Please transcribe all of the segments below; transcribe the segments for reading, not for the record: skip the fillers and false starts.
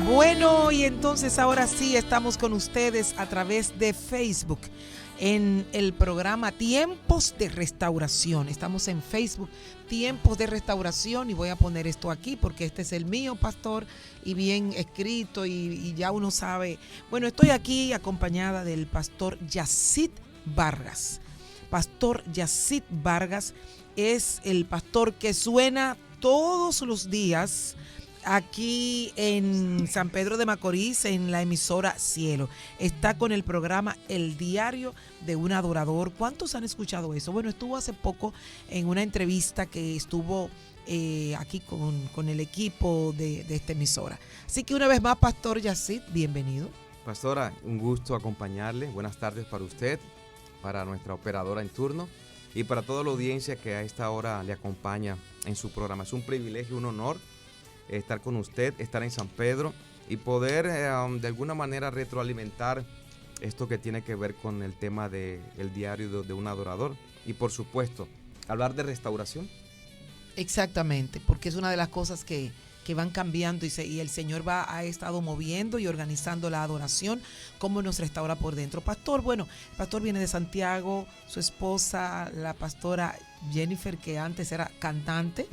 Bueno, y entonces ahora sí estamos con ustedes a través de Facebook en el programa Tiempos de Restauración. Estamos en Facebook, Tiempos de Restauración, y voy a poner esto aquí porque este es el mío, pastor, y bien escrito y ya uno sabe. Bueno, estoy aquí acompañada del pastor Yacid Vargas. Pastor Yacid Vargas es el pastor que suena todos los días aquí en San Pedro de Macorís, en la emisora Cielo. Está con el programa El Diario de un Adorador. ¿Cuántos han escuchado eso? Bueno, estuvo hace poco en una entrevista que estuvo aquí con el equipo de esta emisora. Así que una vez más, Pastor Yacid, bienvenido. Pastora, un gusto acompañarle. Buenas tardes para usted, para nuestra operadora en turno y para toda la audiencia que a esta hora le acompaña en su programa. Es un privilegio, un honor estar con usted, estar en San Pedro y poder de alguna manera retroalimentar esto que tiene que ver con el tema del diario de un adorador y por supuesto hablar de restauración. Exactamente, porque es una de las cosas que van cambiando y el Señor ha estado moviendo y organizando la adoración, cómo nos restaura por dentro. Pastor, bueno, el pastor viene de Santiago, su esposa, la pastora Jennifer, que antes era cantante,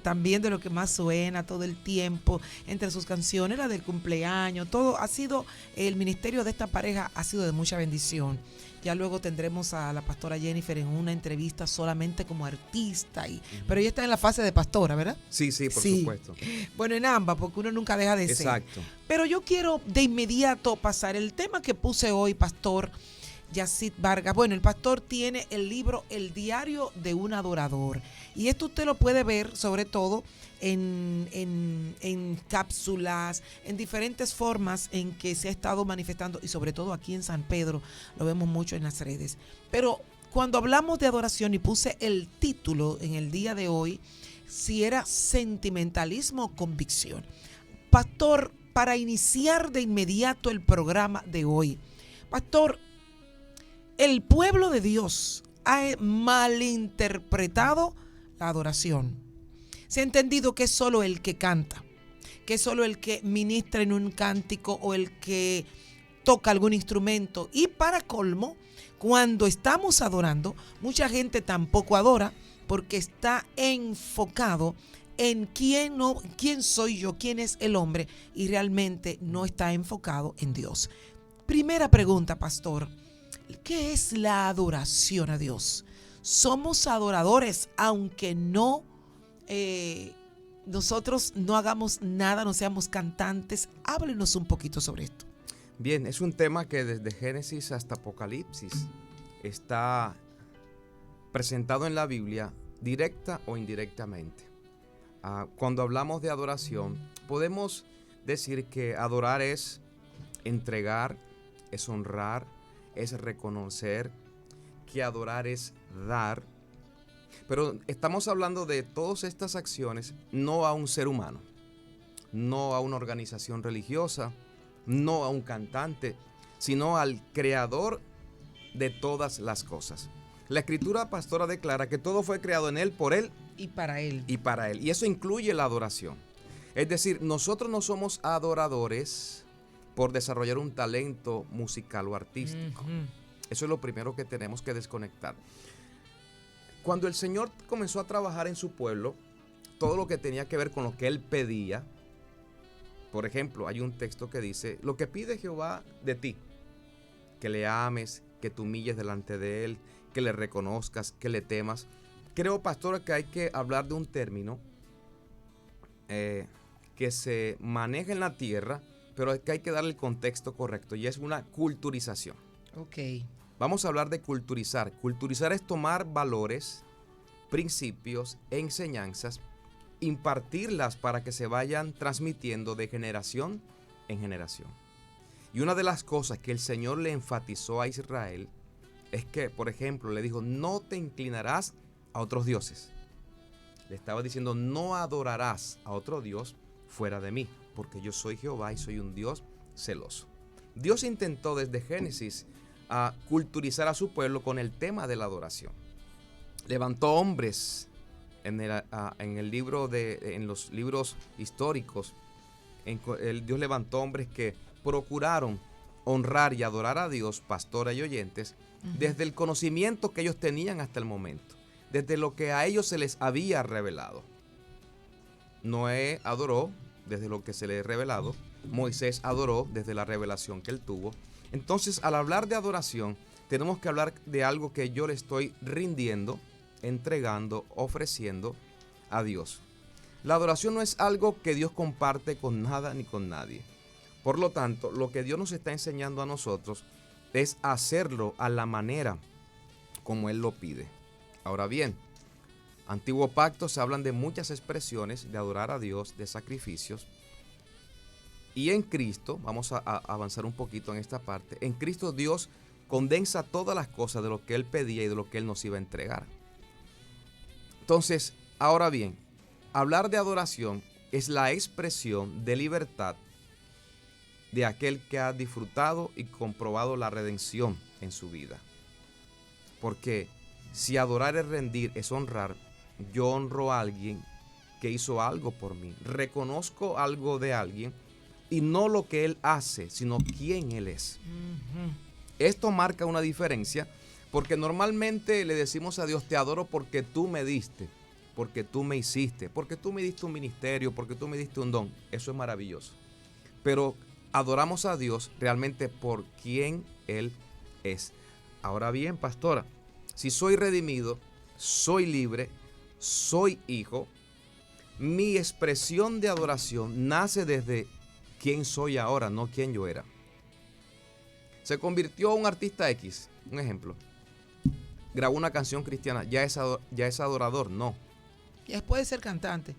también de lo que más suena todo el tiempo, entre sus canciones, la del cumpleaños, todo ha sido, el ministerio de esta pareja ha sido de mucha bendición. Ya luego tendremos a la pastora Jennifer en una entrevista solamente como artista, pero ella está en la fase de pastora, ¿verdad? Sí, por supuesto. Bueno, en ambas, porque uno nunca deja de ser. Exacto. Pero yo quiero de inmediato pasar el tema que puse hoy, pastor Yacid Vargas. Bueno, el pastor tiene el libro El Diario de un Adorador. Y esto usted lo puede ver sobre todo en cápsulas, en diferentes formas en que se ha estado manifestando y sobre todo aquí en San Pedro lo vemos mucho en las redes. Pero cuando hablamos de adoración y puse el título en el día de hoy, si era sentimentalismo o convicción. Pastor, para iniciar de inmediato el programa de hoy, pastor, el pueblo de Dios ha malinterpretado la adoración. Se ha entendido que es solo el que canta, que es solo el que ministra en un cántico o el que toca algún instrumento. Y para colmo, cuando estamos adorando, mucha gente tampoco adora porque está enfocado en quién soy yo, quién es el hombre, y realmente no está enfocado en Dios. Primera pregunta, pastor. ¿Qué es la adoración a Dios? Somos adoradores, aunque nosotros no hagamos nada, no seamos cantantes. Háblenos un poquito sobre esto. Bien, es un tema que desde Génesis hasta Apocalipsis está presentado en la Biblia, directa o indirectamente. Cuando hablamos de adoración, podemos decir que adorar es entregar, es honrar, es reconocer, que adorar es dar. Pero estamos hablando de todas estas acciones no a un ser humano, no a una organización religiosa, no a un cantante, sino al creador de todas las cosas. La escritura pastora declara que todo fue creado en él, por él y para él. Y eso incluye la adoración. Es decir, nosotros no somos adoradores por desarrollar un talento musical o artístico. Eso es lo primero que tenemos que desconectar. Cuando el Señor comenzó a trabajar en su pueblo, todo lo que tenía que ver con lo que Él pedía, por ejemplo, hay un texto que dice, lo que pide Jehová de ti, que le ames, que te humilles delante de Él, que le reconozcas, que le temas. Creo, pastora, que hay que hablar de un término que se maneja en la tierra, pero es que hay que darle el contexto correcto y es una culturización. Ok. Vamos a hablar de culturizar. Culturizar es tomar valores, principios, enseñanzas, impartirlas para que se vayan transmitiendo de generación en generación. Y una de las cosas que el Señor le enfatizó a Israel es que, por ejemplo, le dijo, no te inclinarás a otros dioses. Le estaba diciendo, no adorarás a otro Dios fuera de mí, porque yo soy Jehová y soy un Dios celoso. Dios intentó desde Génesis a culturizar a su pueblo con el tema de la adoración. Levantó hombres en los libros históricos Dios levantó hombres que procuraron honrar y adorar a Dios, pastores y oyentes, desde el conocimiento que ellos tenían hasta el momento, desde lo que a ellos se les había revelado. Noé adoró desde lo que se le ha revelado, Moisés adoró desde la revelación que él tuvo. Entonces, al hablar de adoración, tenemos que hablar de algo que yo le estoy rindiendo, entregando, ofreciendo a Dios. La adoración no es algo que Dios comparte con nada ni con nadie. Por lo tanto, lo que Dios nos está enseñando a nosotros es hacerlo a la manera como Él lo pide. Ahora bien, Antiguo Pacto se hablan de muchas expresiones de adorar a Dios, de sacrificios. Y en Cristo, vamos a avanzar un poquito en esta parte, en Cristo Dios condensa todas las cosas de lo que Él pedía y de lo que Él nos iba a entregar. Entonces, ahora bien, hablar de adoración es la expresión de libertad de aquel que ha disfrutado y comprobado la redención en su vida. Porque si adorar es rendir, es honrar, yo honro a alguien que hizo algo por mí. Reconozco algo de alguien y no lo que él hace, sino quién él es. Esto marca una diferencia porque normalmente le decimos a Dios, te adoro porque tú me diste, porque tú me hiciste, porque tú me diste un ministerio, porque tú me diste un don. Eso es maravilloso. Pero adoramos a Dios realmente por quién Él es. Ahora bien, pastora, si soy redimido, soy libre, soy hijo, mi expresión de adoración nace desde quién soy ahora, no quién yo era. Se convirtió un artista X, un ejemplo. Grabó una canción cristiana, ya es adorador, no. Ya puede ser cantante.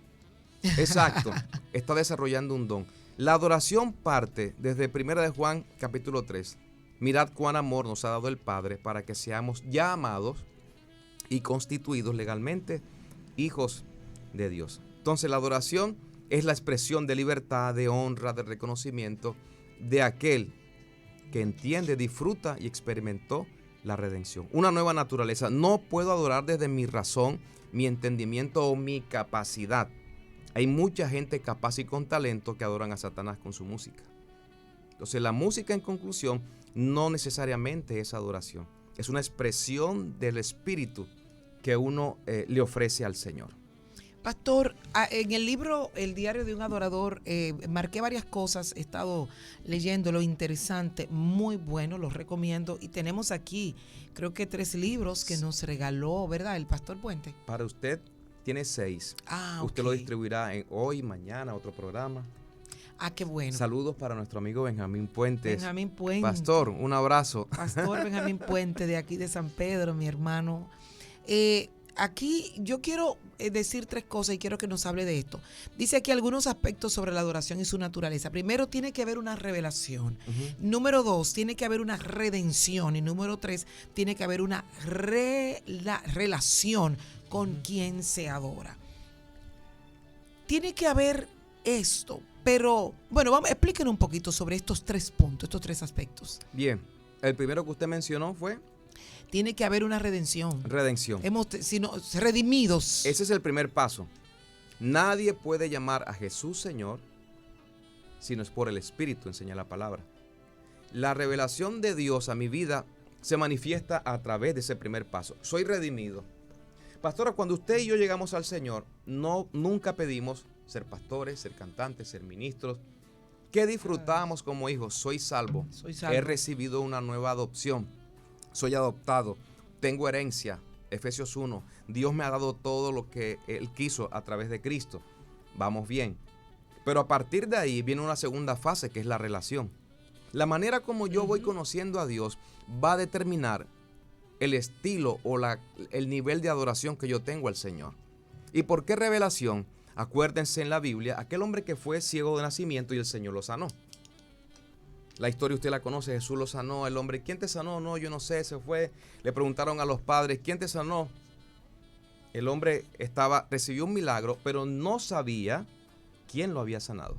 Exacto, está desarrollando un don. La adoración parte desde 1 de Juan capítulo 3. Mirad cuán amor nos ha dado el Padre para que seamos ya amados y constituidos legalmente hijos de Dios. Entonces la adoración es la expresión de libertad, de honra, de reconocimiento de aquel que entiende, disfruta y experimentó la redención. Una nueva naturaleza. No puedo adorar desde mi razón, mi entendimiento o mi capacidad. Hay mucha gente capaz y con talento que adoran a Satanás con su música. Entonces la música, en conclusión, no necesariamente es adoración. Es una expresión del espíritu que uno le ofrece al Señor. Pastor, en el libro El diario de un adorador marqué varias cosas, he estado leyéndolo, interesante, muy bueno, los recomiendo. Y tenemos aquí, creo que 3 libros que nos regaló, ¿verdad? El Pastor Puente. Para usted tiene 6. Usted lo distribuirá en hoy, mañana, otro programa. Qué bueno. Saludos para nuestro amigo Benjamín Puentes. Benjamín Puente. Pastor, un abrazo. Pastor Benjamín Puente, de aquí de San Pedro, mi hermano. Aquí yo quiero decir 3 cosas y quiero que nos hable de esto. Dice aquí algunos aspectos sobre la adoración y su naturaleza. Primero, tiene que haber una revelación. Número 2, tiene que haber una redención. Y número 3, tiene que haber una relación con quien se adora. Tiene que haber esto. Pero, bueno, explíquenos un poquito sobre estos 3 puntos, estos 3 aspectos. Bien, el primero que usted mencionó fue... Tiene que haber una redención. Redención. Hemos sido redimidos. Ese es el primer paso. Nadie puede llamar a Jesús Señor si no es por el Espíritu, enseña la palabra. La revelación de Dios a mi vida se manifiesta a través de ese primer paso. Soy redimido. Pastora, cuando usted y yo llegamos al Señor, nunca pedimos ser pastores, ser cantantes, ser ministros. ¿Qué disfrutamos como hijos? Soy salvo. Soy salvo. He recibido una nueva adopción. Soy adoptado, tengo herencia, Efesios 1, Dios me ha dado todo lo que Él quiso a través de Cristo. Vamos bien. Pero a partir de ahí viene una segunda fase que es la relación. La manera como yo voy conociendo a Dios va a determinar el estilo o el nivel de adoración que yo tengo al Señor. ¿Y por qué revelación? Acuérdense en la Biblia, aquel hombre que fue ciego de nacimiento y el Señor lo sanó. La historia usted la conoce, Jesús lo sanó, el hombre, ¿quién te sanó? No, yo no sé, se fue. Le preguntaron a los padres, ¿quién te sanó? El hombre recibió un milagro, pero no sabía quién lo había sanado.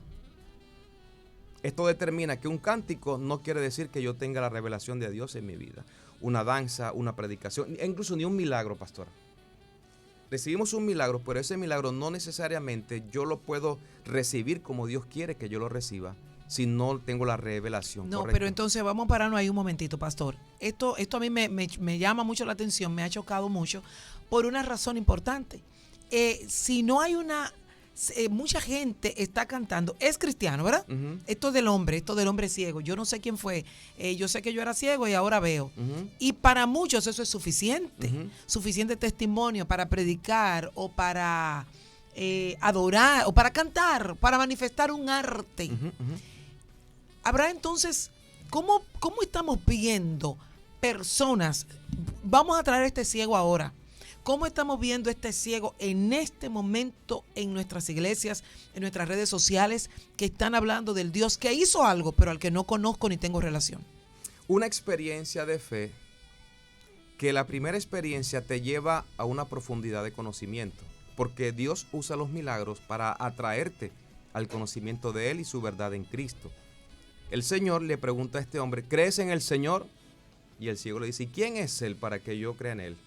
Esto determina que un cántico no quiere decir que yo tenga la revelación de Dios en mi vida. Una danza, una predicación, incluso ni un milagro, pastor. recibimos un milagro, pero ese milagro no necesariamente yo lo puedo recibir como Dios quiere que yo lo reciba, si no tengo la revelación No, correcta. pero entonces vamos a pararnos ahí un momentito, pastor. Esto a mí me llama mucho la atención, me ha chocado mucho, por una razón importante. Si no hay mucha gente está cantando, es cristiano, ¿verdad? Uh-huh. Esto del hombre ciego. Yo no sé quién fue. Yo sé que yo era ciego y ahora veo. Uh-huh. Y para muchos eso es suficiente. Uh-huh. Suficiente testimonio para predicar o para adorar o para cantar, para manifestar un arte. Uh-huh. Uh-huh. Habrá entonces, ¿cómo estamos viendo personas? Vamos a traer a este ciego ahora. ¿Cómo estamos viendo este ciego en este momento en nuestras iglesias, en nuestras redes sociales, que están hablando del Dios que hizo algo, pero al que no conozco ni tengo relación? Una experiencia de fe, que la primera experiencia te lleva a una profundidad de conocimiento, porque Dios usa los milagros para atraerte al conocimiento de Él y su verdad en Cristo. El Señor le pregunta a este hombre, ¿crees en el Señor? Y el ciego le dice, ¿y quién es Él para que yo crea en Él?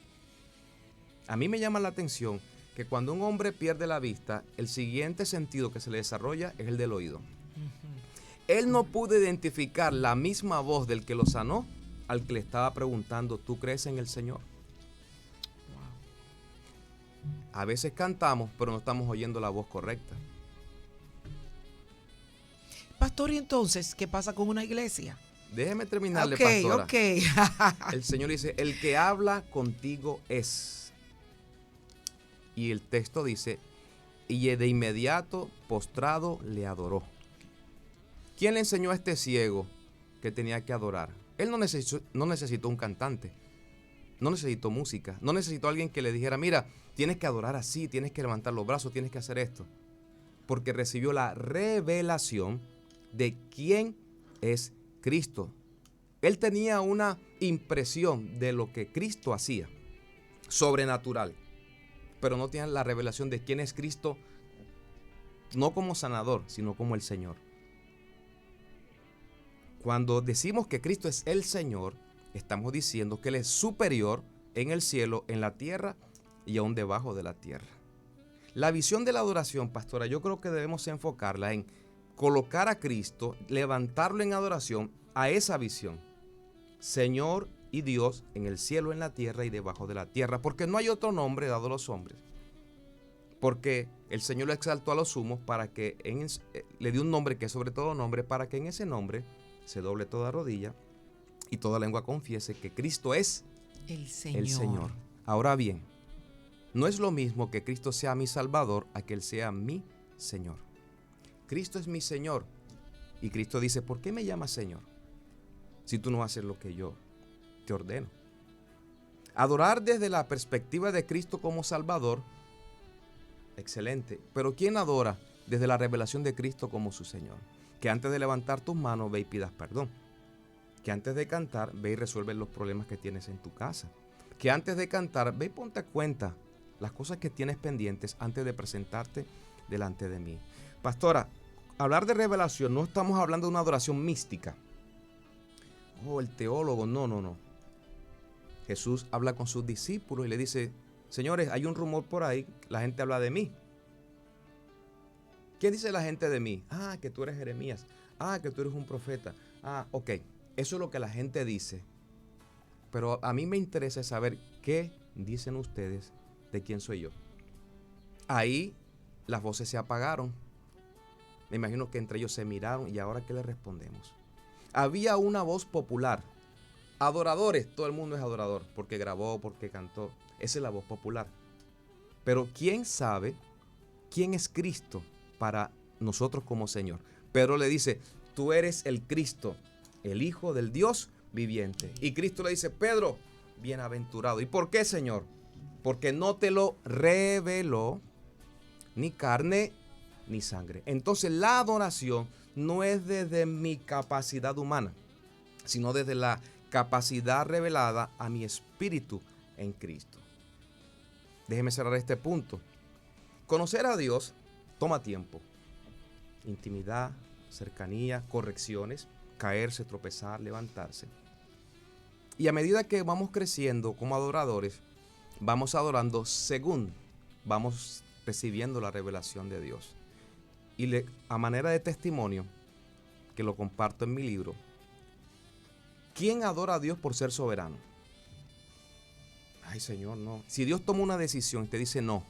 A mí me llama la atención que cuando un hombre pierde la vista, el siguiente sentido que se le desarrolla es el del oído. Uh-huh. Él no pudo identificar la misma voz del que lo sanó al que le estaba preguntando, ¿tú crees en el Señor? Wow. A veces cantamos, pero no estamos oyendo la voz correcta. Pastor, ¿y entonces qué pasa con una iglesia? Déjeme terminarle, pastora. Ok. El Señor dice, el que habla contigo es. Y el texto dice, y de inmediato postrado le adoró. ¿Quién le enseñó a este ciego que tenía que adorar? Él no necesitó un cantante, no necesitó música, no necesitó alguien que le dijera, mira, tienes que adorar así, tienes que levantar los brazos, tienes que hacer esto. Porque recibió la revelación de quién es Cristo. Él tenía una impresión de lo que Cristo hacía, sobrenatural, pero no tenía la revelación de quién es Cristo, no como sanador, sino como el Señor. Cuando decimos que Cristo es el Señor, estamos diciendo que Él es superior en el cielo, en la tierra y aún debajo de la tierra. La visión de la adoración, pastora, yo creo que debemos enfocarla en colocar a Cristo, levantarlo en adoración a esa visión. Señor y Dios en el cielo, en la tierra y debajo de la tierra, porque no hay otro nombre dado a los hombres. Porque el Señor lo exaltó a los sumos para que le dio un nombre que es sobre todo nombre, para que en ese nombre se doble toda rodilla y toda lengua confiese que Cristo es el Señor. Ahora bien, no es lo mismo que Cristo sea mi Salvador a que Él sea mi Señor. Cristo es mi Señor. Y Cristo dice, ¿por qué me llamas Señor? Si tú no haces lo que yo te ordeno. Adorar desde la perspectiva de Cristo como Salvador, excelente. Pero ¿quién adora desde la revelación de Cristo como su Señor? Que antes de levantar tus manos, ve y pidas perdón. Que antes de cantar, ve y resuelve los problemas que tienes en tu casa. Que antes de cantar, ve y ponte cuenta las cosas que tienes pendientes antes de presentarte delante de mí. Pastora, hablar de revelación, no estamos hablando de una adoración mística. Oh, el teólogo, no. Jesús habla con sus discípulos y le dice, señores, hay un rumor por ahí, la gente habla de mí. ¿Quién dice la gente de mí? Ah, que tú eres Jeremías. Ah, que tú eres un profeta. Ah, ok, eso es lo que la gente dice. Pero a mí me interesa saber qué dicen ustedes de quién soy yo. Ahí las voces se apagaron. Me imagino que entre ellos se miraron y ahora ¿qué le respondemos? Había una voz popular. Adoradores, todo el mundo es adorador porque grabó, porque cantó. Esa es la voz popular. Pero ¿quién sabe quién es Cristo para nosotros como Señor? Pedro le dice, tú eres el Cristo, el Hijo del Dios viviente. Y Cristo le dice, Pedro, bienaventurado. ¿Y por qué, Señor? Porque no te lo reveló ni carne ni sangre. Entonces la adoración no es desde mi capacidad humana, sino desde la capacidad revelada a mi espíritu en Cristo. Déjeme cerrar este punto. Conocer a Dios toma tiempo. Intimidad, cercanía, correcciones, caerse, tropezar, levantarse. Y a medida que vamos creciendo como adoradores, vamos adorando según vamos recibiendo la revelación de Dios. Y a manera de testimonio, que lo comparto en mi libro, ¿quién adora a Dios por ser soberano? Ay, Señor, no. Si Dios toma una decisión y te dice no,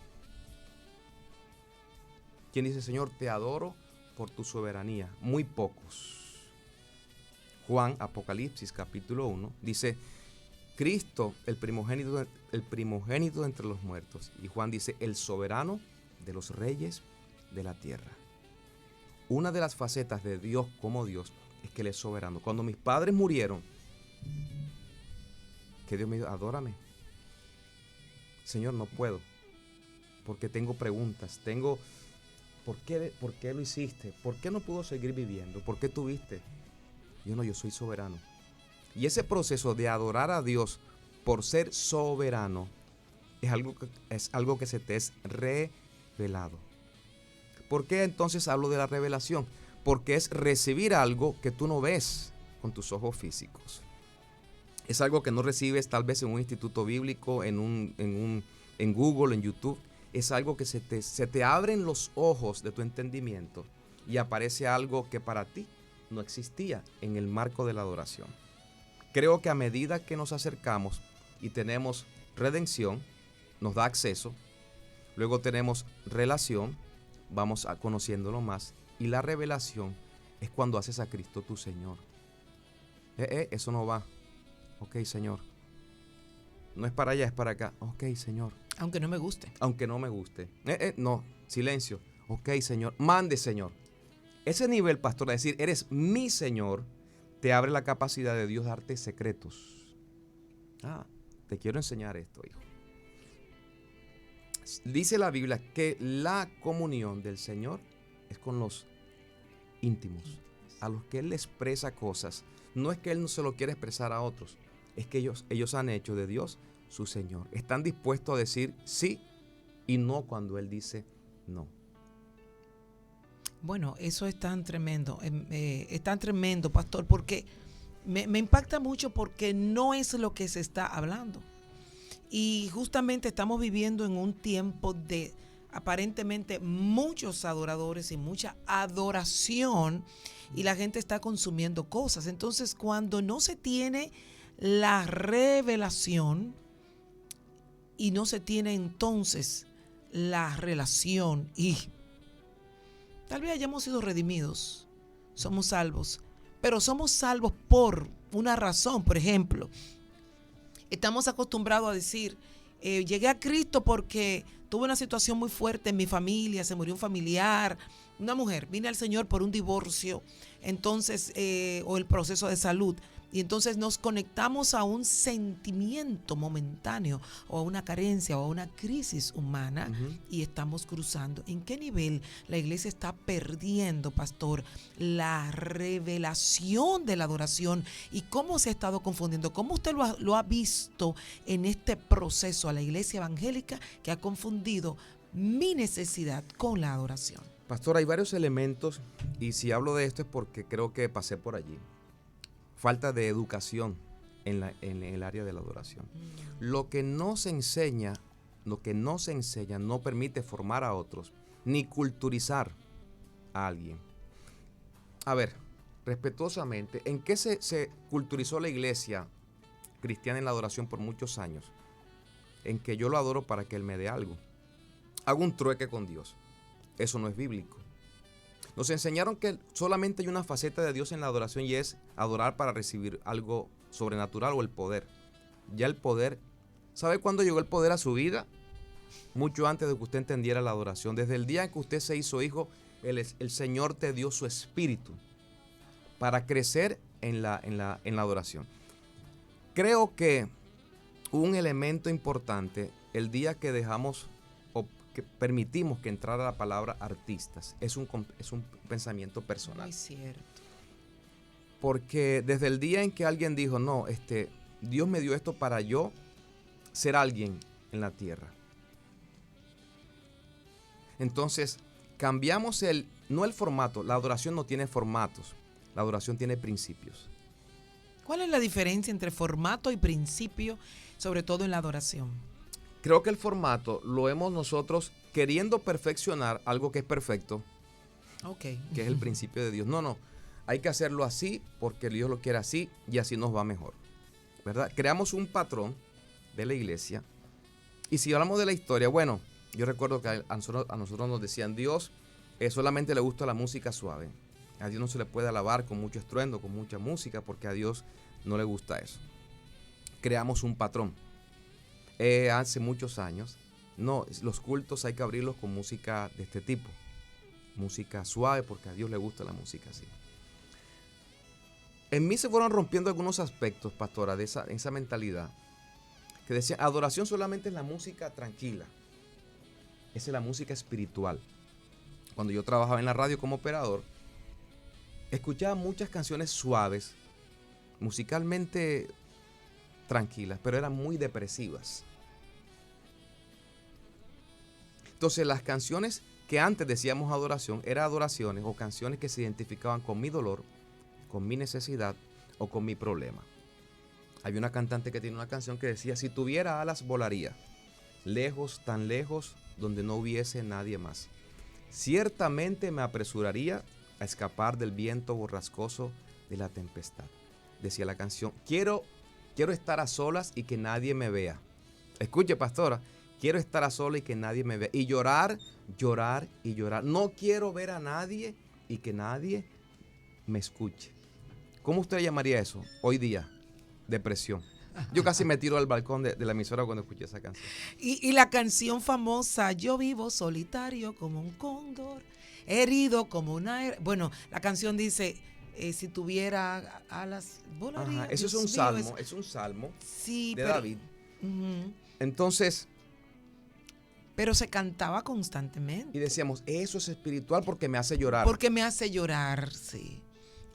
¿quién dice, Señor, te adoro por tu soberanía? Muy pocos. Juan, Apocalipsis, capítulo 1, dice, Cristo, el primogénito entre los muertos. Y Juan dice, el soberano de los reyes de la tierra. Una de las facetas de Dios como Dios es que Él es soberano. Cuando mis padres murieron, que Dios me dijo, adórame. Señor, no puedo, porque tengo preguntas, ¿por qué lo hiciste? ¿Por qué no pudo seguir viviendo? ¿Por qué tuviste? Yo soy soberano. Y ese proceso de adorar a Dios por ser soberano es algo que se te es revelado. ¿Por qué entonces hablo de la revelación? Porque es recibir algo que tú no ves con tus ojos físicos. Es algo que no recibes tal vez en un instituto bíblico, en Google, en YouTube. Es algo que se te abren los ojos de tu entendimiento y aparece algo que para ti no existía en el marco de la adoración. Creo que a medida que nos acercamos y tenemos redención, nos da acceso, luego tenemos relación, vamos conociéndolo más, y la revelación es cuando haces a Cristo tu Señor. Eso no va. Ok, Señor. No es para allá, es para acá. Ok, Señor. Aunque no me guste. Aunque no me guste. No, silencio. Ok, Señor. Mande, Señor. Ese nivel, pastor, de decir, eres mi Señor, te abre la capacidad de Dios darte secretos. Te quiero enseñar esto, hijo. Dice la Biblia que la comunión del Señor es con los íntimos, a los que Él le expresa cosas. No es que Él no se lo quiera expresar a otros, es que ellos han hecho de Dios su Señor. Están dispuestos a decir sí y no cuando Él dice no. Bueno, eso es tan tremendo, pastor, porque me impacta mucho porque no es lo que se está hablando. Y justamente estamos viviendo en un tiempo de aparentemente muchos adoradores y mucha adoración, y la gente está consumiendo cosas. Entonces, cuando no se tiene la revelación y no se tiene entonces la relación, y tal vez hayamos sido redimidos, somos salvos, pero somos salvos por una razón. Por ejemplo, estamos acostumbrados a decir, llegué a Cristo porque tuve una situación muy fuerte en mi familia, se murió un familiar, una mujer, vine al Señor por un divorcio, entonces, o el proceso de salud. Y entonces nos conectamos a un sentimiento momentáneo o a una carencia o a una crisis humana, y estamos cruzando. ¿En qué nivel la iglesia está perdiendo, pastor, la revelación de la adoración? ¿Y cómo se ha estado confundiendo? ¿Cómo usted lo ha visto en este proceso a la iglesia evangélica que ha confundido mi necesidad con la adoración? Pastor, hay varios elementos, y si hablo de esto es porque creo que pasé por allí. Falta de educación en el área de la adoración. Lo que no se enseña no permite formar a otros, ni culturizar a alguien. A ver, respetuosamente, ¿en qué se culturizó la iglesia cristiana en la adoración por muchos años? En que yo lo adoro para que Él me dé algo. Hago un trueque con Dios. Eso no es bíblico. Nos enseñaron que solamente hay una faceta de Dios en la adoración, y es adorar para recibir algo sobrenatural o el poder. Ya el poder, ¿sabe cuándo llegó el poder a su vida? Mucho antes de que usted entendiera la adoración. Desde el día en que usted se hizo hijo, el Señor te dio su espíritu para crecer en la adoración. Creo que un elemento importante el día que dejamos que permitimos que entrara la palabra artistas es un pensamiento personal. Muy cierto. Porque desde el día en que alguien dijo, no, Dios me dio esto para yo ser alguien en la tierra. Entonces, cambiamos no el formato. La adoración no tiene formatos. La adoración tiene principios. ¿Cuál es la diferencia entre formato y principio, sobre todo en la adoración? creo que el formato lo hemos nosotros queriendo perfeccionar algo que es perfecto, Okay. que es el principio de Dios. No, hay que hacerlo así porque Dios lo quiere así y así nos va mejor, ¿verdad? Creamos un patrón de la iglesia y si hablamos de la historia, bueno, yo recuerdo que a nosotros nos decían, Dios solamente le gusta la música suave. A Dios no se le puede alabar con mucho estruendo, con mucha música, porque a Dios no le gusta eso. Creamos un patrón. Hace muchos años, no, los cultos hay que abrirlos con música de este tipo. Música suave, porque a Dios le gusta la música así. En mí se fueron rompiendo algunos aspectos, pastora, de esa mentalidad. Que decían, adoración solamente es la música tranquila. Esa es la música espiritual. Cuando yo trabajaba en la radio como operador, escuchaba muchas canciones suaves, musicalmente tranquilas, pero eran muy depresivas. Entonces las canciones que antes decíamos adoración, eran adoraciones o canciones que se identificaban con mi dolor, con mi necesidad o con mi problema. Había una cantante que tiene una canción que decía, si tuviera alas volaría, lejos, tan lejos, donde no hubiese nadie más. Ciertamente me apresuraría a escapar del viento borrascoso de la tempestad. Decía la canción, quiero estar a solas y que nadie me vea. Escuche, pastora, quiero estar a solas y que nadie me vea. Y llorar, llorar y llorar. No quiero ver a nadie y que nadie me escuche. ¿Cómo usted llamaría eso hoy día? Depresión. Yo casi me tiro al balcón de la emisora cuando escuché esa canción. Y la canción famosa, yo vivo solitario como un cóndor, herido como una... Bueno, la canción dice, si tuviera alas, volaría. Ajá, eso Dios es un mío, salmo, es un salmo sí, de pero, David. Uh-huh. Entonces... Pero se cantaba constantemente. Y decíamos, eso es espiritual porque me hace llorar. Porque me hace llorar, sí.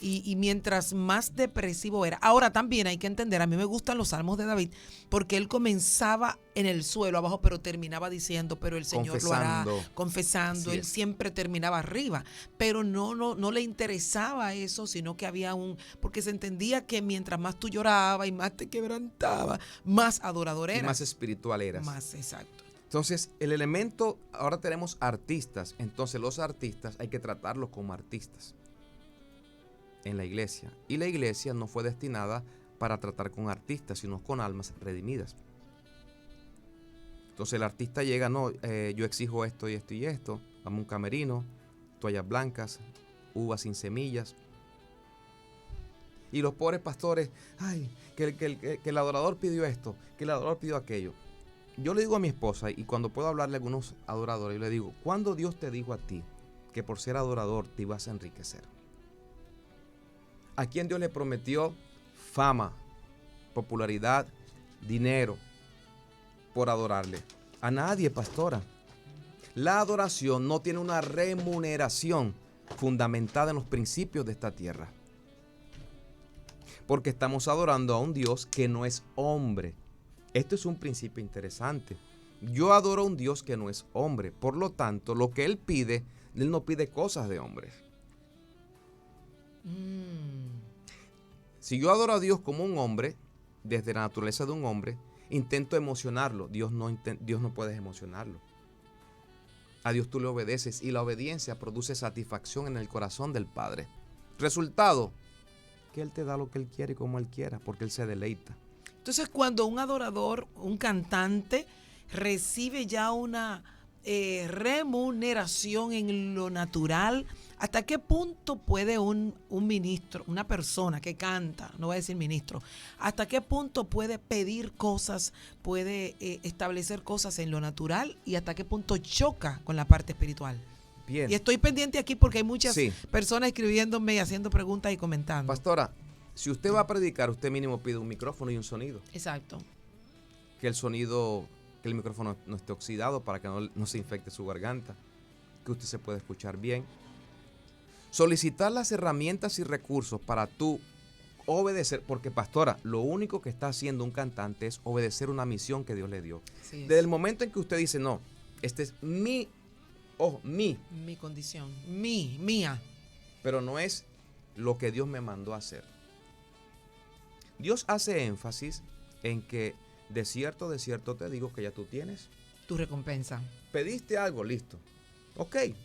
Y mientras más depresivo era. Ahora también hay que entender, a mí me gustan los salmos de David, porque él comenzaba en el suelo abajo, pero terminaba diciendo, pero el Señor lo hará, confesando. Él siempre terminaba arriba, pero no le interesaba eso, sino que había porque se entendía que mientras más tú llorabas y más te quebrantabas, más adorador eras. Y más espiritual eras. Más, exacto. Entonces, el elemento, ahora tenemos artistas, entonces los artistas hay que tratarlos como artistas en la iglesia. Y la iglesia no fue destinada para tratar con artistas, sino con almas redimidas. Entonces el artista llega, no, yo exijo esto y esto y esto, dame un camerino, toallas blancas, uvas sin semillas. Y los pobres pastores, ay, que el adorador pidió esto, que el adorador pidió aquello. Yo le digo a mi esposa, y cuando puedo hablarle a algunos adoradores, yo le digo, ¿cuándo Dios te dijo a ti que por ser adorador te ibas a enriquecer? ¿A quién Dios le prometió fama, popularidad, dinero por adorarle? A nadie, pastora. La adoración no tiene una remuneración fundamentada en los principios de esta tierra. Porque estamos adorando a un Dios que no es hombre. Esto es un principio interesante. Yo adoro a un Dios que no es hombre. Por lo tanto, lo que Él pide, Él no pide cosas de hombres. Si yo adoro a Dios como un hombre, desde la naturaleza de un hombre, intento emocionarlo. Dios no puede emocionarlo. A Dios tú le obedeces y la obediencia produce satisfacción en el corazón del Padre. Resultado, que Él te da lo que Él quiere y como Él quiera, porque Él se deleita. Entonces, cuando un adorador, un cantante, recibe ya una remuneración en lo natural, ¿hasta qué punto puede un ministro, una persona que canta, no voy a decir ministro, hasta qué punto puede pedir cosas, puede establecer cosas en lo natural y hasta qué punto choca con la parte espiritual? Bien. Y estoy pendiente aquí porque hay muchas personas escribiéndome y haciendo preguntas y comentando. Pastora, si usted va a predicar, usted mínimo pide un micrófono y un sonido. Exacto. Que el micrófono no esté oxidado para que no se infecte su garganta, que usted se pueda escuchar bien. Solicitar las herramientas y recursos para tú obedecer, porque pastora, lo único que está haciendo un cantante es obedecer una misión que Dios le dio. Sí, desde el momento en que usted dice, no, este es mi condición, mía. Pero no es lo que Dios me mandó a hacer. Dios hace énfasis en que de cierto te digo que ya tú tienes Tu recompensa. Pediste algo, listo. Ok, eso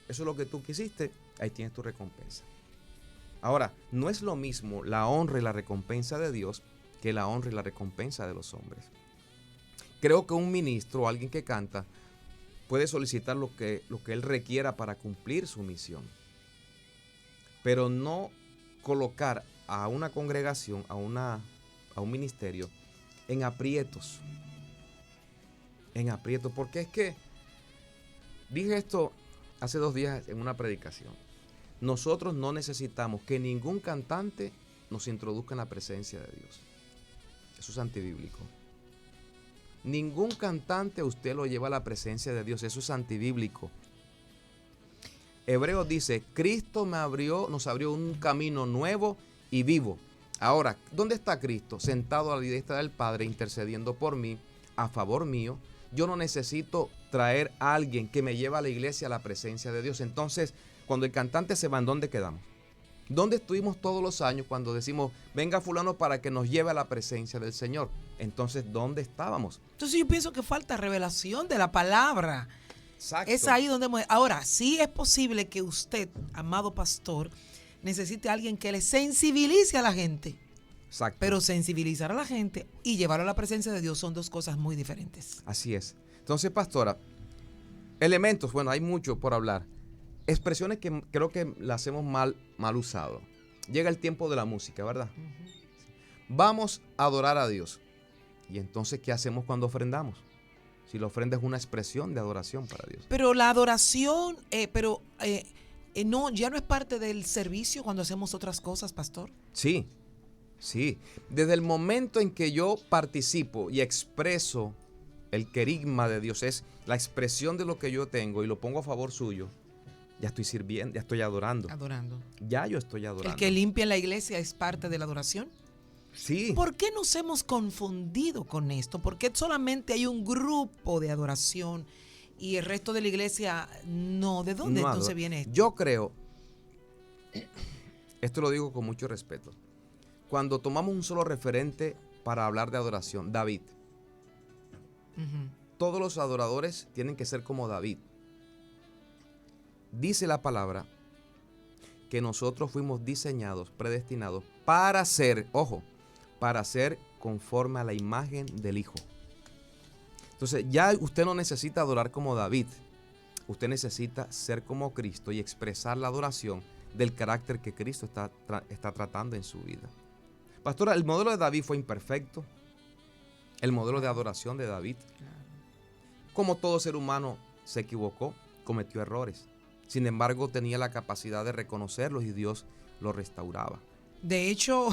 es lo que tú quisiste, ahí tienes tu recompensa. Ahora, no es lo mismo la honra y la recompensa de Dios que la honra y la recompensa de los hombres. Creo que un ministro o alguien que canta puede solicitar lo que él requiera para cumplir su misión, pero no colocar a una congregación, a un ministerio, en aprietos. Porque es que dije esto hace 2 días en una predicación. Nosotros no necesitamos que ningún cantante nos introduzca en la presencia de Dios. Eso es antibíblico. Ningún cantante usted lo lleva a la presencia de Dios. Eso es antibíblico. Hebreos dice, Cristo nos abrió un camino nuevo y vivo. Ahora, ¿dónde está Cristo? Sentado a la diestra del Padre, intercediendo por mí, a favor mío. Yo no necesito traer a alguien que me lleve a la iglesia a la presencia de Dios. Entonces, cuando el cantante se va, ¿en dónde quedamos? ¿Dónde estuvimos todos los años cuando decimos, venga fulano para que nos lleve a la presencia del Señor? Entonces, ¿dónde estábamos? Entonces yo pienso que falta revelación de la palabra. Exacto. Es ahí donde... Ahora, sí es posible que usted, amado pastor, necesite a alguien que le sensibilice a la gente. Exacto. Pero sensibilizar a la gente y llevarlo a la presencia de Dios son 2 cosas muy diferentes. Así es. Entonces, pastora, elementos, bueno, hay mucho por hablar. Expresiones que creo que las hemos mal usado. Llega el tiempo de la música, ¿verdad? Vamos a adorar a Dios. Y entonces, ¿qué hacemos cuando ofrendamos? Si la ofrenda es una expresión de adoración para Dios. Pero la adoración, no, ya no es parte del servicio cuando hacemos otras cosas, pastor. Sí. Desde el momento en que yo participo y expreso el querigma de Dios, es la expresión de lo que yo tengo y lo pongo a favor suyo, ya estoy sirviendo, ya estoy adorando. Ya yo estoy adorando. El que limpia en la iglesia es parte de la adoración. Sí. ¿Por qué nos hemos confundido con esto? ¿Por qué solamente hay un grupo de adoración y el resto de la iglesia no? ¿De dónde No entonces viene esto? Yo creo, esto lo digo con mucho respeto, cuando tomamos un solo referente para hablar de adoración, David. Todos los adoradores tienen que ser como David. Dice la palabra que nosotros fuimos diseñados, predestinados para ser, para ser conforme a la imagen del Hijo. Entonces ya usted no necesita adorar como David. Usted necesita ser como Cristo y expresar la adoración del carácter que Cristo está tratando en su vida. Pastora, el modelo de David fue imperfecto. El modelo de adoración de David. Como todo ser humano se equivocó, cometió errores. Sin embargo, tenía la capacidad de reconocerlos y Dios lo restauraba. De hecho,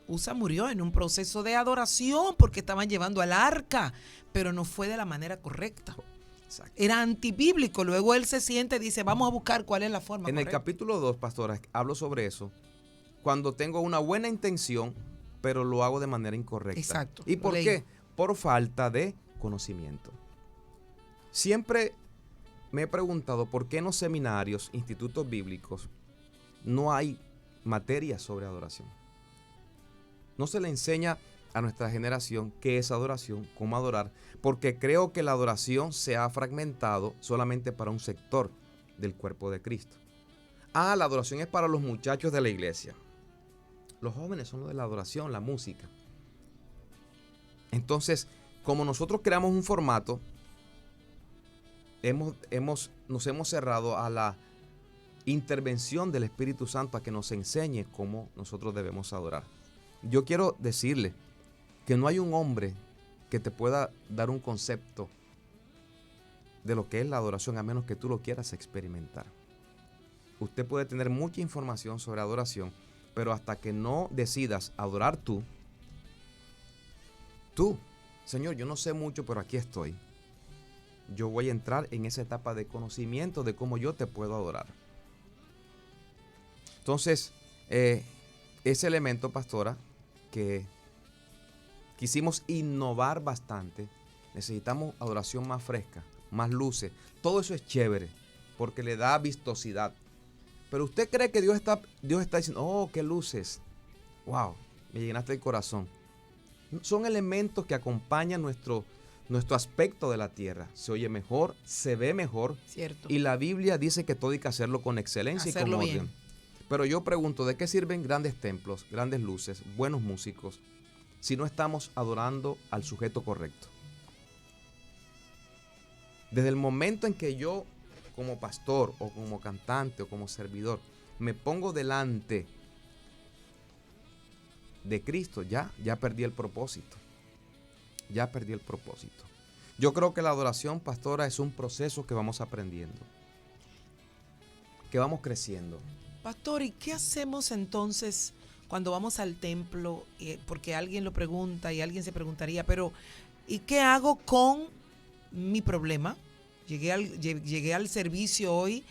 Usa murió en un proceso de adoración porque estaban llevando al arca, pero no fue de la manera correcta. Exacto. Era antibíblico. Luego él se siente y dice, vamos a buscar cuál es la forma correcta. En el capítulo 2, pastora, hablo sobre eso. Cuando tengo una buena intención, pero lo hago de manera incorrecta. Exacto. ¿Y por qué? Por falta de conocimiento. Siempre me he preguntado por qué en los seminarios, institutos bíblicos, no hay materia sobre adoración. No se le enseña a nuestra generación qué es adoración, cómo adorar, porque creo que la adoración se ha fragmentado solamente para un sector del cuerpo de Cristo. La adoración es para los muchachos de la iglesia. Los jóvenes son los de la adoración, la música. Entonces, como nosotros creamos un formato, nos hemos cerrado a la intervención del Espíritu Santo a que nos enseñe cómo nosotros debemos adorar. Yo quiero decirle que no hay un hombre que te pueda dar un concepto de lo que es la adoración a menos que tú lo quieras experimentar. Usted puede tener mucha información sobre adoración, pero hasta que no decidas adorar tú, Señor, yo no sé mucho, pero aquí estoy. Yo voy a entrar en esa etapa de conocimiento de cómo yo te puedo adorar. Entonces, ese elemento, pastora, que quisimos innovar bastante, necesitamos adoración más fresca, más luces. Todo eso es chévere, porque le da vistosidad. Pero usted cree que Dios está diciendo, qué luces. Wow, me llenaste el corazón. Son elementos que acompañan nuestro aspecto de la tierra. Se oye mejor, se ve mejor. Cierto. Y la Biblia dice que todo hay que hacerlo con excelencia y con orden. Bien. Pero yo pregunto, ¿de qué sirven grandes templos, grandes luces, buenos músicos, si no estamos adorando al sujeto correcto? Desde el momento en que yo, como pastor o como cantante o como servidor, me pongo delante de Cristo, ya perdí el propósito. Ya perdí el propósito. Yo creo que la adoración, pastora, es un proceso que vamos aprendiendo, que vamos creciendo. Pastor, ¿y qué hacemos entonces cuando vamos al templo? Porque alguien lo pregunta y alguien se preguntaría, pero ¿y qué hago con mi problema? Llegué al servicio hoy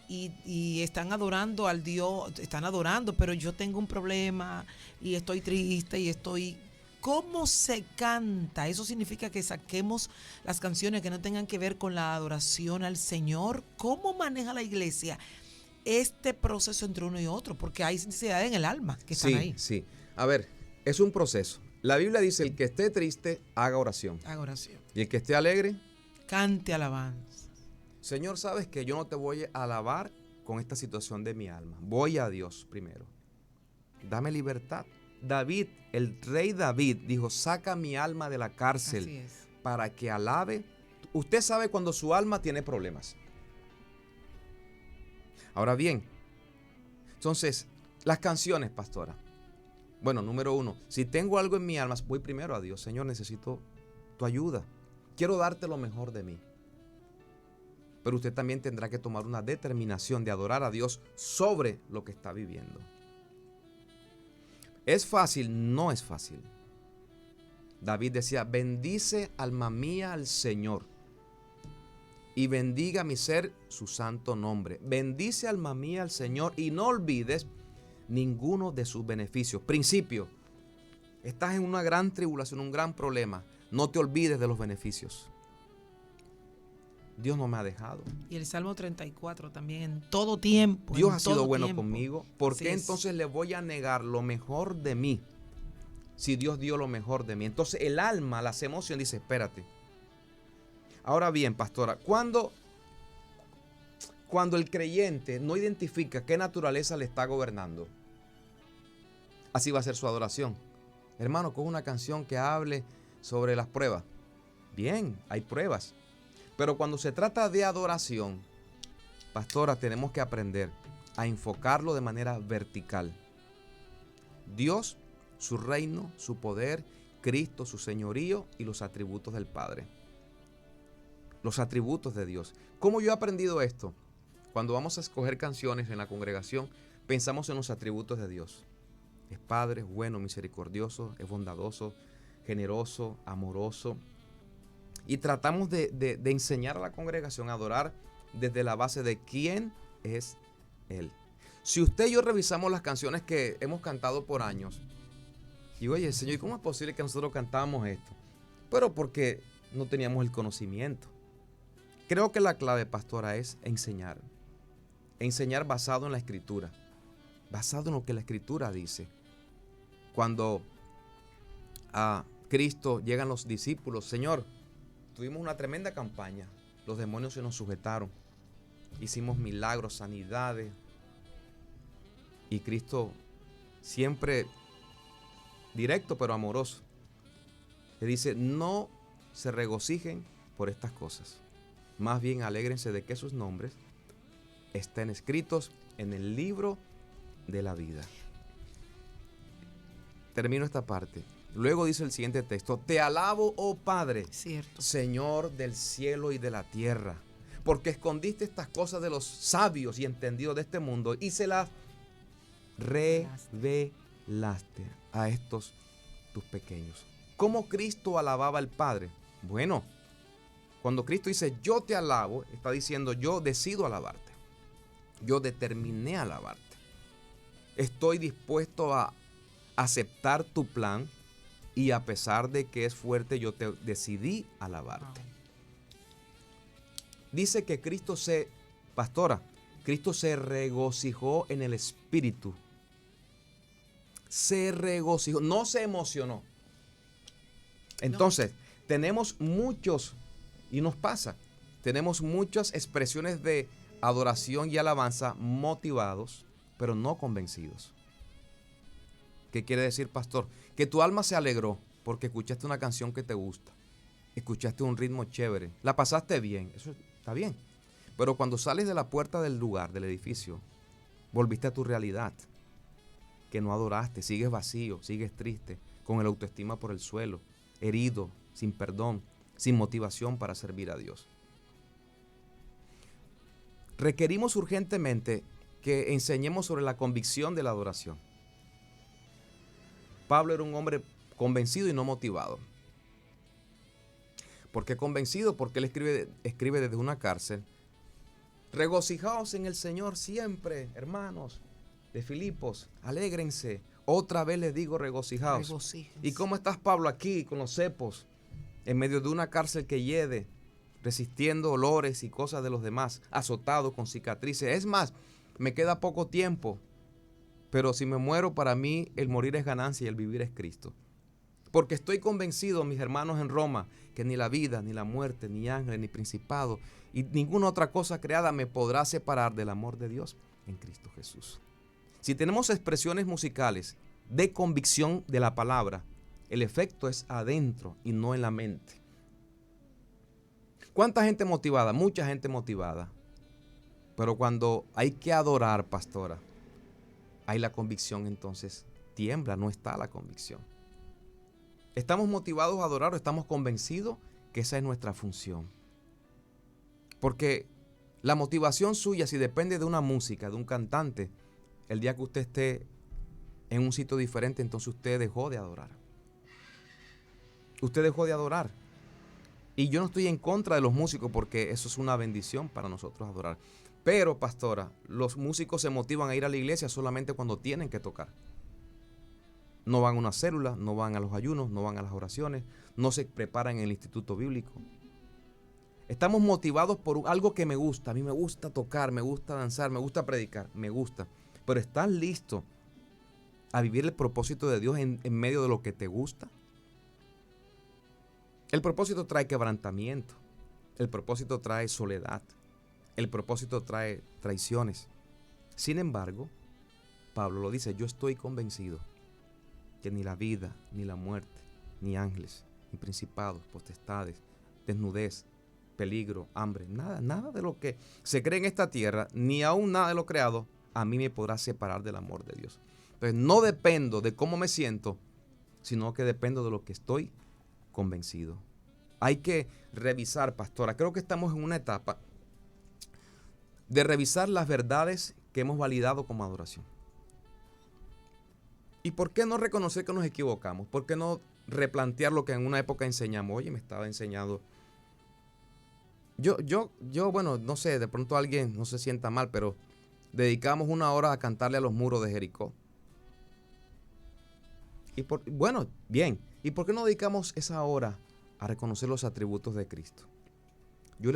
y están adorando al Dios, están adorando, pero yo tengo un problema y estoy triste y estoy... ¿Cómo se canta? ¿Eso significa que saquemos las canciones que no tengan que ver con la adoración al Señor? ¿Cómo maneja la iglesia este proceso entre uno y otro? Porque hay necesidad en el alma que están ahí. Sí. A ver, es un proceso. La Biblia dice, el que esté triste, haga oración. Haga oración. Y el que esté alegre, cante alabanza. Señor, sabes que yo no te voy a alabar con esta situación de mi alma. Voy a Dios primero. Dame libertad. David, el rey David, dijo, saca mi alma de la cárcel para que alabe. Usted sabe cuando su alma tiene problemas. Ahora bien, entonces, las canciones, pastora. Bueno, número uno, si tengo algo en mi alma, voy primero a Dios. Señor, necesito tu ayuda. Quiero darte lo mejor de mí. Pero usted también tendrá que tomar una determinación de adorar a Dios sobre lo que está viviendo. ¿Es fácil? No es fácil. David decía, bendice alma mía al Señor y bendiga mi ser su santo nombre. Bendice alma mía al Señor y no olvides ninguno de sus beneficios. Principio, estás en una gran tribulación, un gran problema. No te olvides de los beneficios. Dios no me ha dejado. Y el Salmo 34 también, en todo tiempo. Dios ha sido bueno conmigo. ¿Por qué entonces le voy a negar lo mejor de mí? Si Dios dio lo mejor de mí. Entonces el alma, las emociones, dice, espérate. Ahora bien, pastora, cuando el creyente no identifica qué naturaleza le está gobernando, así va a ser su adoración. Hermano, coge una canción que hable sobre las pruebas. Bien, hay pruebas. Pero cuando se trata de adoración, pastora, tenemos que aprender a enfocarlo de manera vertical. Dios, su reino, su poder, Cristo, su señorío y los atributos del Padre. Los atributos de Dios. ¿Cómo yo he aprendido esto? Cuando vamos a escoger canciones en la congregación, pensamos en los atributos de Dios. Es Padre, es bueno, misericordioso, es bondadoso, generoso, amoroso. Y tratamos de enseñar a la congregación a adorar desde la base de quién es Él. Si usted y yo revisamos las canciones que hemos cantado por años, y oye, Señor, ¿cómo es posible que nosotros cantamos esto? Pero porque no teníamos el conocimiento. Creo que la clave, pastora, es enseñar. Enseñar basado en la Escritura. Basado en lo que la Escritura dice. Cuando a Cristo llegan los discípulos, Señor, tuvimos una tremenda campaña. Los demonios se nos sujetaron. Hicimos milagros, sanidades. Y Cristo, siempre directo pero amoroso, le dice, no se regocijen por estas cosas. Más bien alégrense de que sus nombres estén escritos en el libro de la vida. Termino esta parte. Luego dice el siguiente texto, te alabo, oh Padre, cierto, Señor del cielo y de la tierra, porque escondiste estas cosas de los sabios y entendidos de este mundo y se las revelaste a estos tus pequeños. ¿Cómo Cristo alababa al Padre? Bueno, cuando Cristo dice yo te alabo, está diciendo yo decido alabarte. Yo determiné alabarte. Estoy dispuesto a aceptar tu plan y a pesar de que es fuerte, yo te decidí alabarte. Dice que Cristo Cristo se regocijó en el Espíritu. Se regocijó, no se emocionó. Entonces, tenemos muchos, y nos pasa, tenemos muchas expresiones de adoración y alabanza motivados, pero no convencidos. ¿Qué quiere decir, pastor? Que tu alma se alegró porque escuchaste una canción que te gusta, escuchaste un ritmo chévere, la pasaste bien, eso está bien. Pero cuando sales de la puerta del lugar, del edificio, volviste a tu realidad, que no adoraste, sigues vacío, sigues triste, con el autoestima por el suelo, herido, sin perdón, sin motivación para servir a Dios. Requerimos urgentemente que enseñemos sobre la convicción de la adoración. Pablo era un hombre convencido y no motivado. ¿Por qué convencido? Porque él escribe desde una cárcel. Regocijaos en el Señor siempre, hermanos de Filipos, alégrense. Otra vez les digo regocijaos. Regocíjense. ¿Y cómo estás, Pablo, aquí con los cepos, en medio de una cárcel que hiede, resistiendo olores y cosas de los demás, azotado con cicatrices? Es más, me queda poco tiempo, pero si me muero, para mí el morir es ganancia y el vivir es Cristo. Porque estoy convencido, mis hermanos en Roma, que ni la vida, ni la muerte, ni ángeles, ni principado, y ninguna otra cosa creada me podrá separar del amor de Dios en Cristo Jesús. Si tenemos expresiones musicales de convicción de la palabra, el efecto es adentro y no en la mente. ¿Cuánta gente motivada? Mucha gente motivada. Pero cuando hay que adorar, pastora, hay la convicción, entonces tiembla, no está la convicción. ¿Estamos motivados a adorar o estamos convencidos que esa es nuestra función? Porque la motivación suya, si depende de una música, de un cantante, el día que usted esté en un sitio diferente, entonces usted dejó de adorar. Usted dejó de adorar. Y yo no estoy en contra de los músicos porque eso es una bendición para nosotros adorar. Pero, pastora, los músicos se motivan a ir a la iglesia solamente cuando tienen que tocar. No van a una célula, no van a los ayunos, no van a las oraciones, no se preparan en el instituto bíblico. Estamos motivados por algo que me gusta. A mí me gusta tocar, me gusta danzar, me gusta predicar, me gusta. Pero ¿estás listo a vivir el propósito de Dios en medio de lo que te gusta? El propósito trae quebrantamiento. El propósito trae soledad. El propósito trae traiciones. Sin embargo, Pablo lo dice, yo estoy convencido que ni la vida, ni la muerte, ni ángeles, ni principados, potestades, desnudez, peligro, hambre, nada de lo que se cree en esta tierra, ni aún nada de lo creado, a mí me podrá separar del amor de Dios. Entonces no dependo de cómo me siento, sino que dependo de lo que estoy convencido. Hay que revisar, pastora. Creo que estamos en una etapa de revisar las verdades que hemos validado como adoración. ¿Y por qué no reconocer que nos equivocamos? ¿Por qué no replantear lo que en una época enseñamos? Oye, me estaba enseñando. Bueno, no sé, de pronto alguien no se sienta mal, pero dedicamos 1 hora a cantarle a los muros de Jericó. Bueno, bien. ¿Y por qué no dedicamos esa hora a reconocer los atributos de Cristo? Yo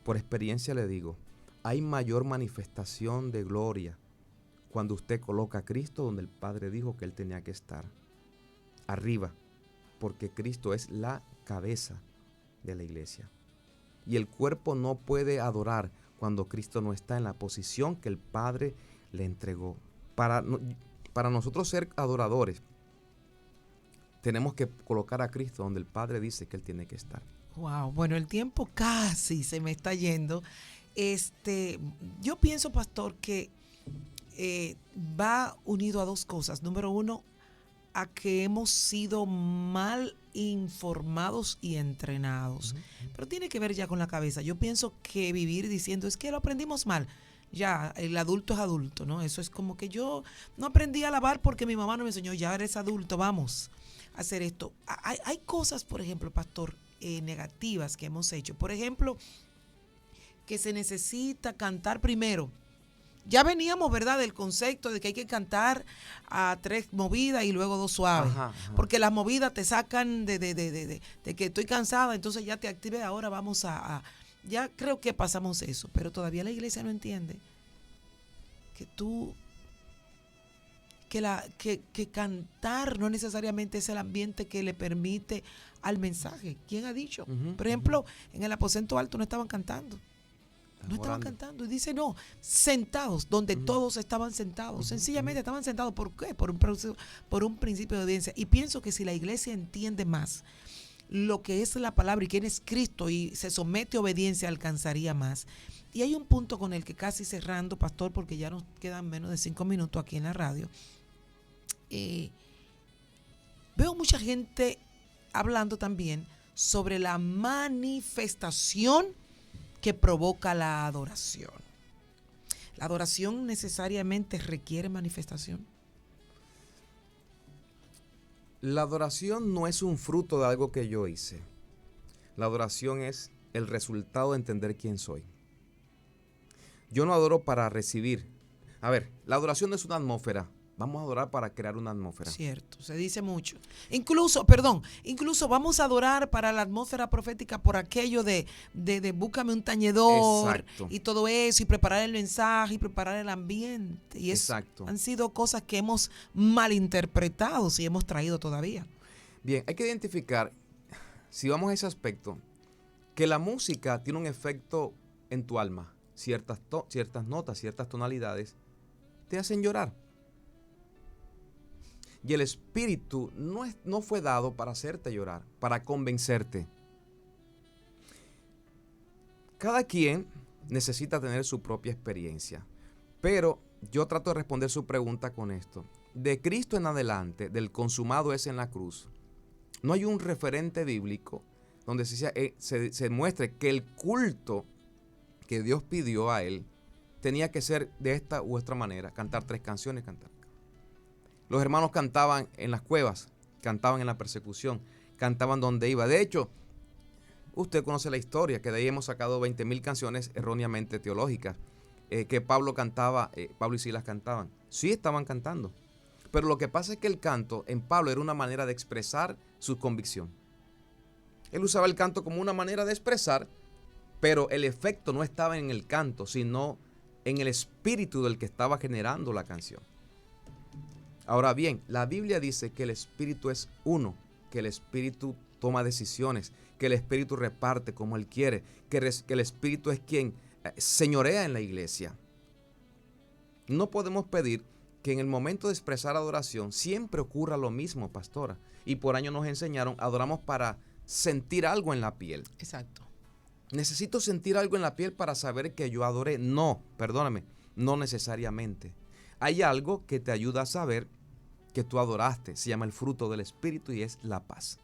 por experiencia le digo, hay mayor manifestación de gloria cuando usted coloca a Cristo donde el Padre dijo que Él tenía que estar, arriba, porque Cristo es la cabeza de la iglesia. Y el cuerpo no puede adorar cuando Cristo no está en la posición que el Padre le entregó. Para nosotros ser adoradores, tenemos que colocar a Cristo donde el Padre dice que Él tiene que estar. Wow, bueno, el tiempo casi se me está yendo. Yo pienso, pastor, que va unido a dos cosas. Número uno, a que hemos sido mal informados y entrenados. Pero tiene que ver ya con la cabeza. Yo pienso que vivir diciendo es que lo aprendimos mal. Ya, el adulto es adulto, ¿no? Eso es como que yo no aprendí a lavar porque mi mamá no me enseñó. Ya eres adulto, vamos a hacer esto. Hay cosas, por ejemplo, pastor, negativas que hemos hecho. Por ejemplo, que se necesita cantar primero. Ya veníamos, ¿verdad?, del concepto de que hay que cantar a 3 movidas y luego 2 suaves. Ajá. Porque las movidas te sacan de que estoy cansada, entonces ya te activé, ahora vamos ya creo que pasamos eso. Pero todavía la iglesia no entiende que tú que cantar no necesariamente es el ambiente que le permite al mensaje. ¿Quién ha dicho? Por ejemplo, en el aposento alto no estaban cantando. No estaban cantando. Y dice, no, sentados, donde todos estaban sentados. Sencillamente estaban sentados. ¿Por qué? Por un principio de audiencia. Y pienso que si la iglesia entiende más lo que es la palabra y quién es Cristo y se somete a obediencia, alcanzaría más. Y hay un punto con el que casi cerrando, pastor, porque ya nos quedan menos de 5 minutos aquí en la radio. Veo mucha gente hablando también sobre la manifestación que provoca la adoración. ¿La adoración necesariamente requiere manifestación? La adoración no es un fruto de algo que yo hice. La adoración es el resultado de entender quién soy. Yo no adoro para recibir. A ver, la adoración no es una atmósfera. Vamos a adorar para crear una atmósfera. Cierto, se dice mucho. Incluso vamos a adorar para la atmósfera profética por aquello de búscame un tañedor. Exacto. Y todo eso, y preparar el mensaje, y preparar el ambiente. Y eso han sido cosas que hemos malinterpretado y hemos traído todavía. Bien, hay que identificar, si vamos a ese aspecto, que la música tiene un efecto en tu alma. Ciertas notas, ciertas tonalidades te hacen llorar. Y el espíritu no fue dado para hacerte llorar, para convencerte. Cada quien necesita tener su propia experiencia. Pero yo trato de responder su pregunta con esto. De Cristo en adelante, del consumado es en la cruz, no hay un referente bíblico donde se muestre que el culto que Dios pidió a él tenía que ser de esta u otra manera. Cantar 3 canciones, cantar. Los hermanos cantaban en las cuevas, cantaban en la persecución, cantaban donde iba. De hecho, usted conoce la historia, que de ahí hemos sacado 20,000 canciones erróneamente teológicas, que Pablo y Silas cantaban. Sí estaban cantando, pero lo que pasa es que el canto en Pablo era una manera de expresar su convicción. Él usaba el canto como una manera de expresar, pero el efecto no estaba en el canto, sino en el espíritu del que estaba generando la canción. Ahora bien, la Biblia dice que el espíritu es uno, que el espíritu toma decisiones, que el espíritu reparte como él quiere, que el espíritu es quien señorea en la iglesia. No podemos pedir que en el momento de expresar adoración siempre ocurra lo mismo, pastora. Y por años nos enseñaron, adoramos para sentir algo en la piel. Exacto. Necesito sentir algo en la piel para saber que yo adoré. No, perdóname, no necesariamente. Hay algo que te ayuda a saber que tú adoraste. Se llama el fruto del Espíritu y es la paz.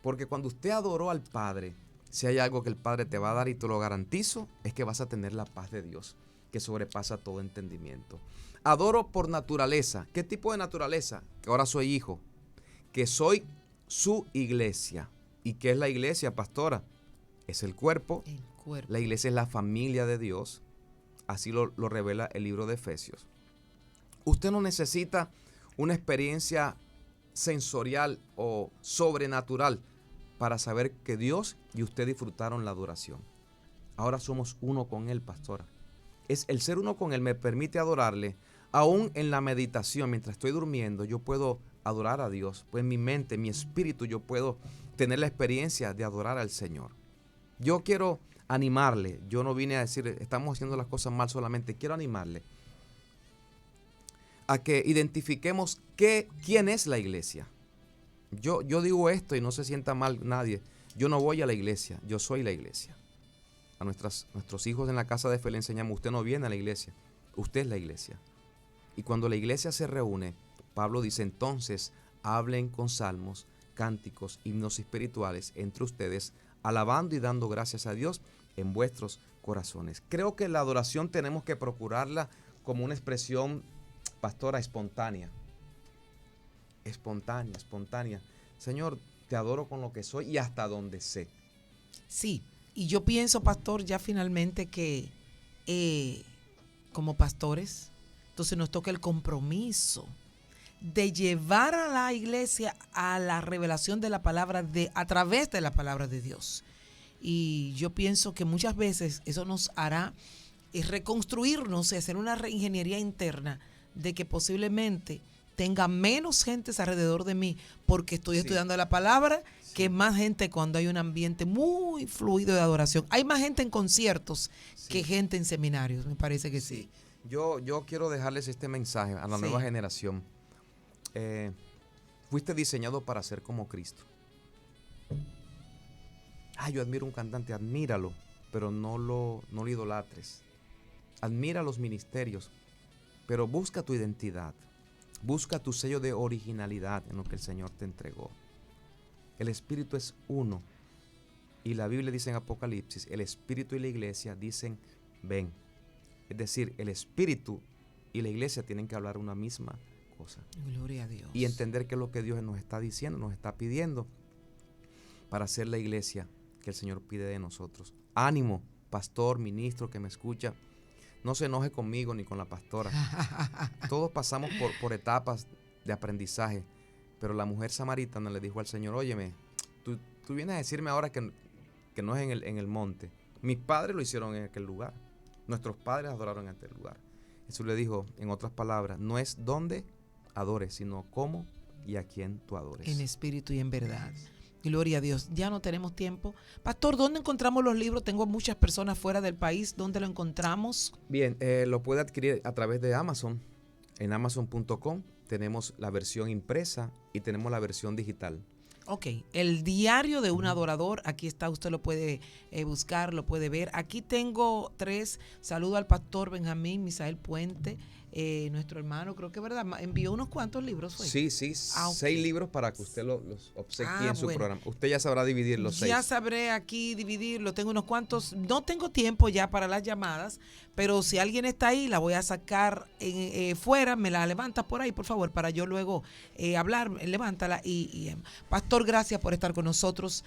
Porque cuando usted adoró al Padre, si hay algo que el Padre te va a dar y te lo garantizo, es que vas a tener la paz de Dios, que sobrepasa todo entendimiento. Adoro por naturaleza. ¿Qué tipo de naturaleza? Que ahora soy hijo, que soy su iglesia. ¿Y qué es la iglesia, pastora? Es el cuerpo. La iglesia es la familia de Dios. Así lo revela el libro de Efesios. Usted no necesita una experiencia sensorial o sobrenatural para saber que Dios y usted disfrutaron la adoración. Ahora somos uno con Él, pastora. El ser uno con Él me permite adorarle. Aún en la meditación, mientras estoy durmiendo, yo puedo adorar a Dios. Pues en mi mente, en mi espíritu, yo puedo tener la experiencia de adorar al Señor. Yo quiero animarle. Yo no vine a decir, estamos haciendo las cosas mal solamente. Quiero animarle a que identifiquemos quién es la iglesia. Yo digo esto y no se sienta mal nadie. Yo no voy a la iglesia, yo soy la iglesia. A nuestros hijos en la casa de fe le enseñamos, usted no viene a la iglesia, usted es la iglesia. Y cuando la iglesia se reúne, Pablo dice, entonces hablen con salmos, cánticos, himnos espirituales entre ustedes, alabando y dando gracias a Dios en vuestros corazones. Creo que la adoración tenemos que procurarla como una expresión, pastora, espontánea. Espontánea. Señor, te adoro con lo que soy y hasta donde sé. Sí, y yo pienso, pastor, ya finalmente que como pastores, entonces nos toca el compromiso de llevar a la iglesia a la revelación de la palabra a través de la palabra de Dios. Y yo pienso que muchas veces eso nos hará reconstruirnos y hacer una reingeniería interna de que posiblemente tenga menos gente alrededor de mí porque estoy estudiando la palabra, que más gente cuando hay un ambiente muy fluido de adoración. Hay más gente en conciertos que gente en seminarios, me parece que sí. Yo quiero dejarles este mensaje a la nueva generación. Fuiste diseñado para ser como Cristo. Yo admiro un cantante, admíralo, pero no lo idolatres. Admira los ministerios, pero busca tu identidad. Busca tu sello de originalidad en lo que el Señor te entregó. El Espíritu es uno. Y la Biblia dice en Apocalipsis, el Espíritu y la iglesia dicen, ven. Es decir, el Espíritu y la iglesia tienen que hablar una misma cosa. Gloria a Dios. Y entender que es lo que Dios nos está diciendo, nos está pidiendo para ser la iglesia que el Señor pide de nosotros. Ánimo, pastor, ministro que me escucha. No se enoje conmigo ni con la pastora. Todos pasamos por etapas de aprendizaje. Pero la mujer samaritana le dijo al Señor, óyeme, tú vienes a decirme ahora que no es en el monte. Mis padres lo hicieron en aquel lugar. Nuestros padres adoraron en aquel lugar. Jesús le dijo, en otras palabras, no es dónde adores, sino cómo y a quién tú adores. En espíritu y en verdad. Gloria a Dios. Ya no tenemos tiempo. Pastor, ¿dónde encontramos los libros? Tengo muchas personas fuera del país. ¿Dónde lo encontramos? Bien, lo puede adquirir a través de Amazon. En Amazon.com tenemos la versión impresa y tenemos la versión digital. Ok, el diario de un adorador, aquí está, usted lo puede buscar, lo puede ver. Aquí tengo 3, saludo al pastor Benjamín Misael Puente, nuestro hermano, creo que es verdad, envió unos cuantos libros. ¿Fue? Sí, 6 libros para que usted los obsequie en su programa. Usted ya sabrá dividir los 6. Ya sabré aquí dividirlo, tengo unos cuantos, no tengo tiempo ya para las llamadas, pero si alguien está ahí, la voy a sacar fuera, me la levantas por ahí, por favor, para yo luego hablar, levántala. Pastor, gracias por estar con nosotros,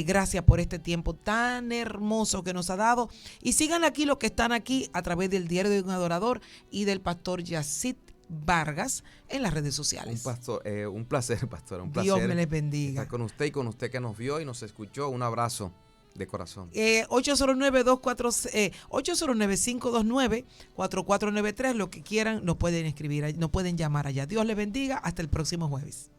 gracias por este tiempo tan hermoso que nos ha dado, y sigan aquí los que están aquí a través del Diario de un Adorador y del pastor Yacit Vargas en las redes sociales. Un placer, pastor, un placer. Dios me les bendiga. Estar con usted y con usted que nos vio y nos escuchó. Un abrazo de corazón. 809-529-4493, lo que quieran, nos pueden escribir, nos pueden llamar allá. Dios les bendiga, hasta el próximo jueves.